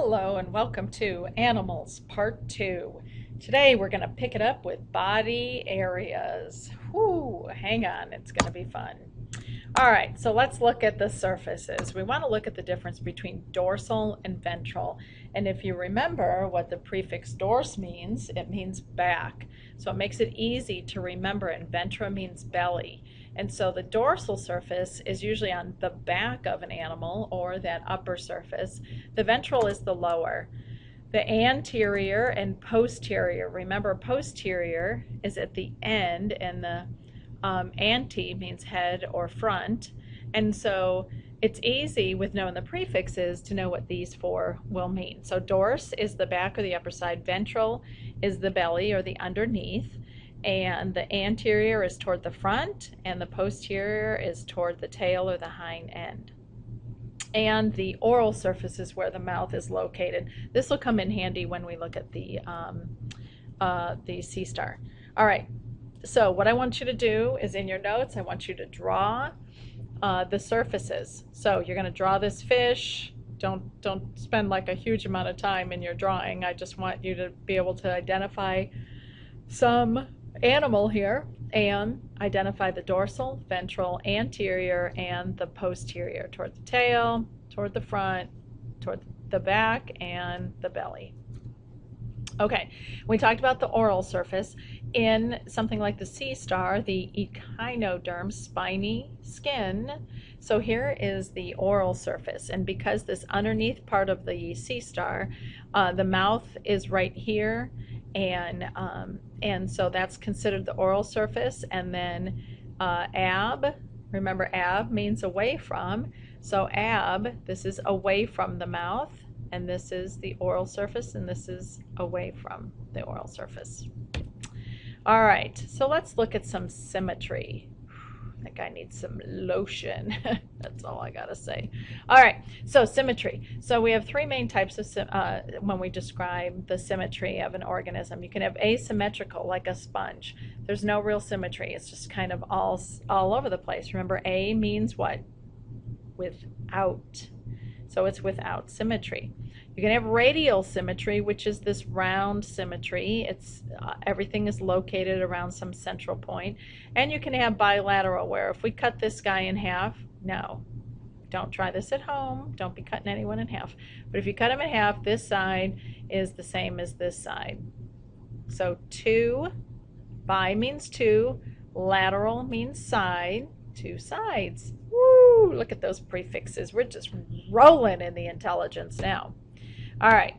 Hello and welcome to Animals Part 2. Today we're going to pick it up with body areas. Whoo, hang on, it's going to be fun. All right, so let's look at the surfaces. We want to look at the difference between dorsal and ventral. And if you remember what the prefix dors means, it means back. So it makes it easy to remember, and ventra means belly. And so the dorsal surface is usually on the back of an animal or that upper surface. The ventral is the lower. The anterior and posterior. Remember, posterior is at the end, and the ante means head or front. And so it's easy with knowing the prefixes to know what these four will mean. So dors is the back or the upper side. Ventral is the belly or the underneath. And the anterior is toward the front, and the posterior is toward the tail or the hind end. And the oral surface is where the mouth is located. This will come in handy when we look at the sea star. All right, so what I want you to do is, in your notes, I want you to draw the surfaces. So you're going to draw this fish. Don't spend like a huge amount of time in your drawing. I just want you to be able to identify some animal here and identify the dorsal, ventral, anterior, and the posterior, toward the tail, toward the front, toward the back, and the belly. Okay, we talked about the oral surface. In something like the sea star, the echinoderm, spiny skin. So here is the oral surface, and because this underneath part of the sea star, the mouth is right here, and so that's considered the oral surface. And then ab, remember ab means away from, so ab, this is away from the mouth, and this is the oral surface, and this is away from the oral surface. All right, so let's look at some symmetry. That guy needs some lotion. That's all I gotta say. All right, so symmetry. So we have three main types of when we describe the symmetry of an organism. You can have asymmetrical, like a sponge. There's no real symmetry. It's just kind of all over the place. Remember, A means what? Without. So it's without symmetry. You can have radial symmetry, which is this round symmetry. It's everything is located around some central point. And you can have bilateral, where if we cut this guy in half, no, don't try this at home. Don't be cutting anyone in half. But if you cut him in half, this side is the same as this side. So two, bi means two, lateral means side, two sides. Woo! Look at those prefixes. We're just rolling in the intelligence now. All right,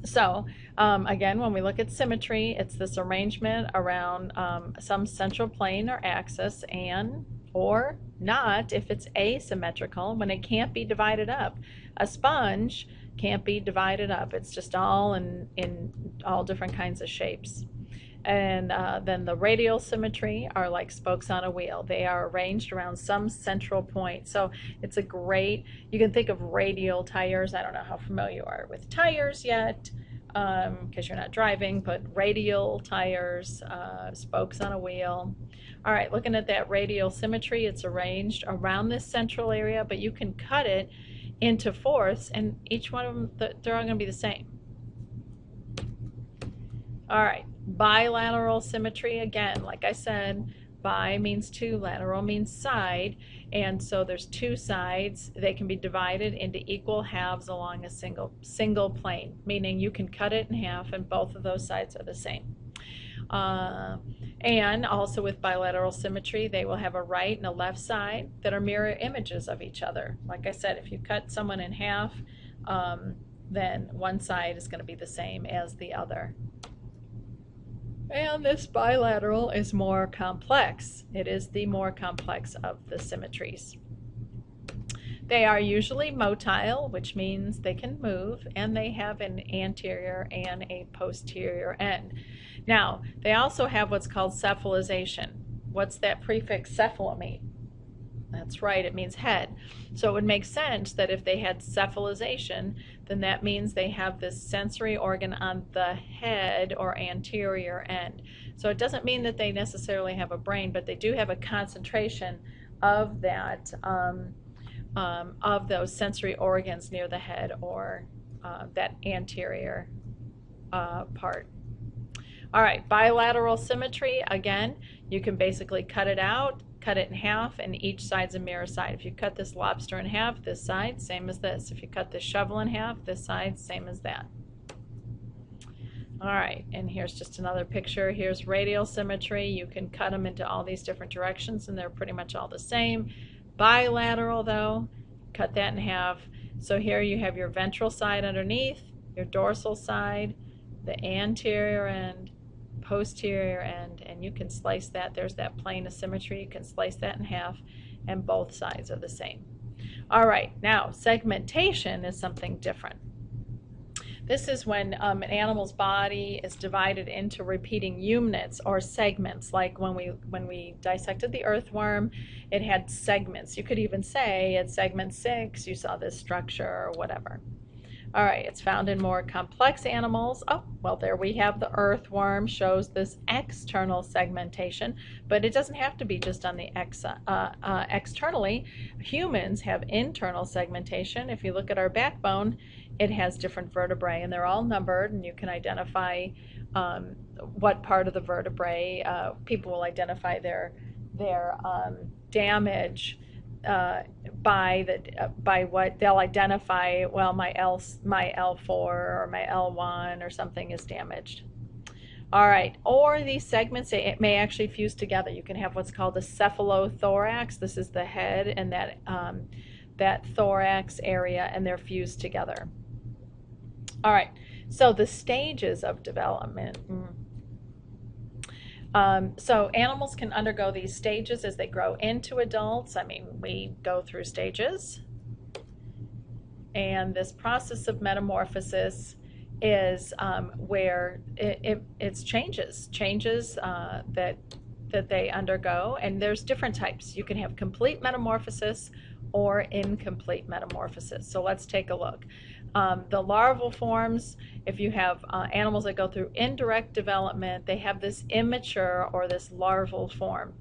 so again, when we look at symmetry, it's this arrangement around some central plane or axis, and or not if it's asymmetrical, when it can't be divided up. A sponge can't be divided up. It's just all in all different kinds of shapes. And then the radial symmetry are like spokes on a wheel. They are arranged around some central point. So it's a great, you can think of radial tires. I don't know how familiar you are with tires yet, because you're not driving, but radial tires, spokes on a wheel. All right, looking at that radial symmetry, it's arranged around this central area, but you can cut it into fourths, and each one of them, they're all going to be the same. All right, bilateral symmetry, again, like I said, bi means two, lateral means side, and so there's two sides. They can be divided into equal halves along a single plane, meaning you can cut it in half and both of those sides are the same. And also with bilateral symmetry, they will have a right and a left side that are mirror images of each other. Like I said, if you cut someone in half, then one side is going to be the same as the other. And this bilateral is more complex. It is the more complex of the symmetries. They are usually motile, which means they can move, and they have an anterior and a posterior end. Now, they also have what's called cephalization. What's that prefix cephala mean? That's right, it means head. So it would make sense that if they had cephalization, then that means they have this sensory organ on the head or anterior end. So it doesn't mean that they necessarily have a brain, but they do have a concentration of that, of those sensory organs near the head or that anterior part. All right, bilateral symmetry, again, you can basically cut it out, cut it in half, and each side's a mirror side. If you cut this lobster in half, this side, same as this. If you cut this shovel in half, this side, same as that. All right, and here's just another picture. Here's radial symmetry. You can cut them into all these different directions, and they're pretty much all the same. Bilateral, though, cut that in half. So here you have your ventral side underneath, your dorsal side, the anterior end, posterior end, and you can slice that. There's that plane of symmetry. You can slice that in half, and both sides are the same. All right, now segmentation is something different. This is when an animal's body is divided into repeating units or segments. Like when we dissected the earthworm, it had segments. You could even say at segment 6 you saw this structure or whatever. All right, it's found in more complex animals. Oh, well, there we have the earthworm, shows this external segmentation, but it doesn't have to be just on the externally. Humans have internal segmentation. If you look at our backbone, it has different vertebrae, and they're all numbered, and you can identify what part of the vertebrae. People will identify their damage by what they'll identify. Well, my L4 or my L1 or something is damaged. All right, or these segments, it may actually fuse together. You can have what's called a cephalothorax. This is the head and that thorax area, and they're fused together. All right, so the stages of development. So animals can undergo these stages as they grow into adults. I mean, we go through stages. And this process of metamorphosis is where it's changes that they undergo. And there's different types. You can have complete metamorphosis or incomplete metamorphosis. So let's take a look. The larval forms, if you have animals that go through indirect development, they have this immature or this larval form.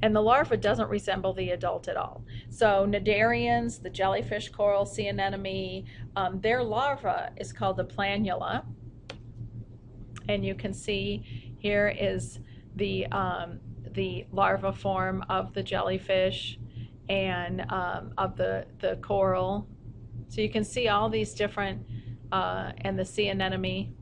And the larva doesn't resemble the adult at all. So cnidarians, the jellyfish, coral, sea anemone, their larva is called the planula. And you can see here is the larva form of the jellyfish and of the coral. So you can see all these different, and the sea anemone.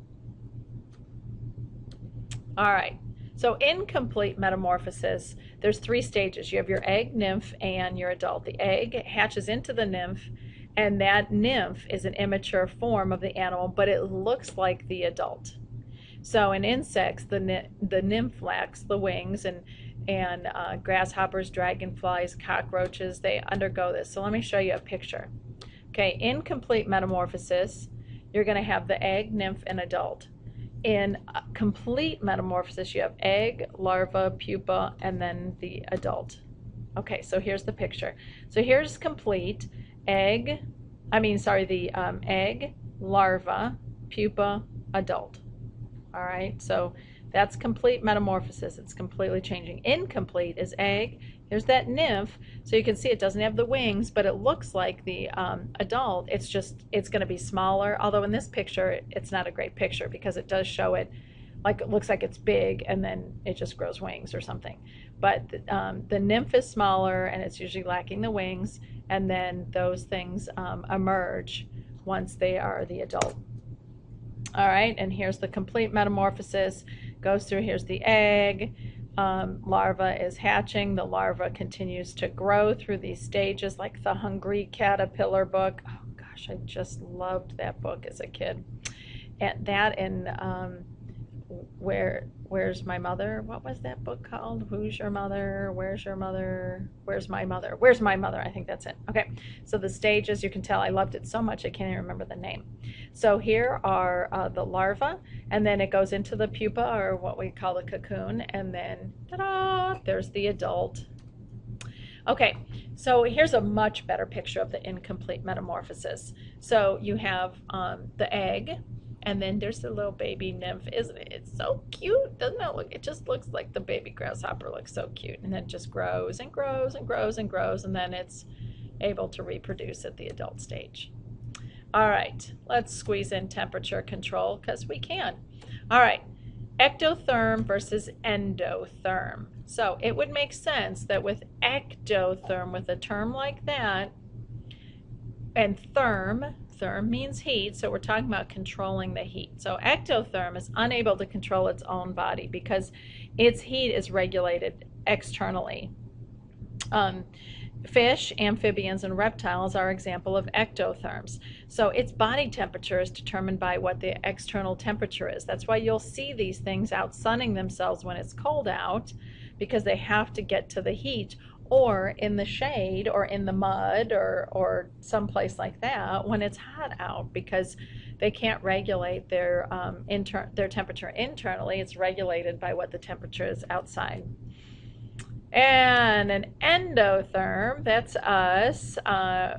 All right, so incomplete metamorphosis, there's 3 stages. You have your egg, nymph, and your adult. The egg hatches into the nymph, and that nymph is an immature form of the animal, but it looks like the adult. So in insects, the nymph lacks the wings, and grasshoppers, dragonflies, cockroaches, they undergo this. So let me show you a picture. Okay, incomplete metamorphosis, you're going to have the egg, nymph, and adult. In complete metamorphosis, you have egg, larva, pupa, and then the adult. Okay, so here's the picture. So here's complete egg, egg, larva, pupa, adult. All right, so that's complete metamorphosis. It's completely changing. Incomplete is egg. Here's that nymph. So you can see it doesn't have the wings, but it looks like the adult. It's going to be smaller. Although in this picture, it's not a great picture because it does show it like it looks like it's big and then it just grows wings or something. But the nymph is smaller and it's usually lacking the wings, and then those things emerge once they are the adult. All right, and here's the complete metamorphosis. Goes through, here's the egg. Larva is hatching. The larva continues to grow through these stages, like the Hungry Caterpillar book. Oh gosh, I just loved that book as a kid. And that in Where's My Mother? What was that book called? Who's Your Mother? Where's Your Mother? Where's My Mother? Where's My Mother? I think that's it. Okay, so the stages, you can tell I loved it so much I can't even remember the name. So here are the larva, and then it goes into the pupa, or what we call the cocoon, and then ta-da, there's the adult. Okay, so here's a much better picture of the incomplete metamorphosis. So you have the egg, and then there's the little baby nymph. Isn't it? It's so cute, doesn't it? Look, it just looks like the baby grasshopper. Looks so cute, and then it just grows and grows and grows and grows, and then it's able to reproduce at the adult stage. All right, let's squeeze in temperature control because we can. All right, ectotherm versus endotherm. So it would make sense that with ectotherm, with a term like that, and therm means heat, so we're talking about controlling the heat. So ectotherm is unable to control its own body because its heat is regulated externally. Fish, amphibians, and reptiles are example of ectotherms. So its body temperature is determined by what the external temperature is. That's why you'll see these things out sunning themselves when it's cold out, because they have to get to the heat, or in the shade or in the mud or someplace like that when it's hot out, because they can't regulate their temperature internally. It's regulated by what the temperature is outside. And an endotherm, that's us.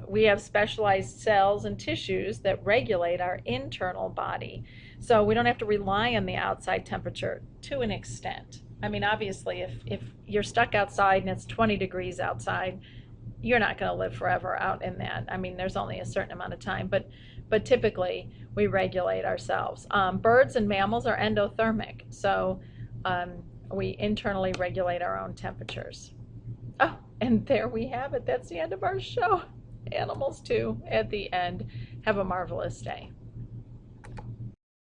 We have specialized cells and tissues that regulate our internal body. So we don't have to rely on the outside temperature to an extent. I mean, obviously, if you're stuck outside and it's 20 degrees outside, you're not going to live forever out in that. I mean, there's only a certain amount of time, but typically we regulate ourselves. Birds and mammals are endothermic. So we internally regulate our own temperatures. Oh, and there we have it. That's the end of our show. Animals too, at the end. Have a marvelous day.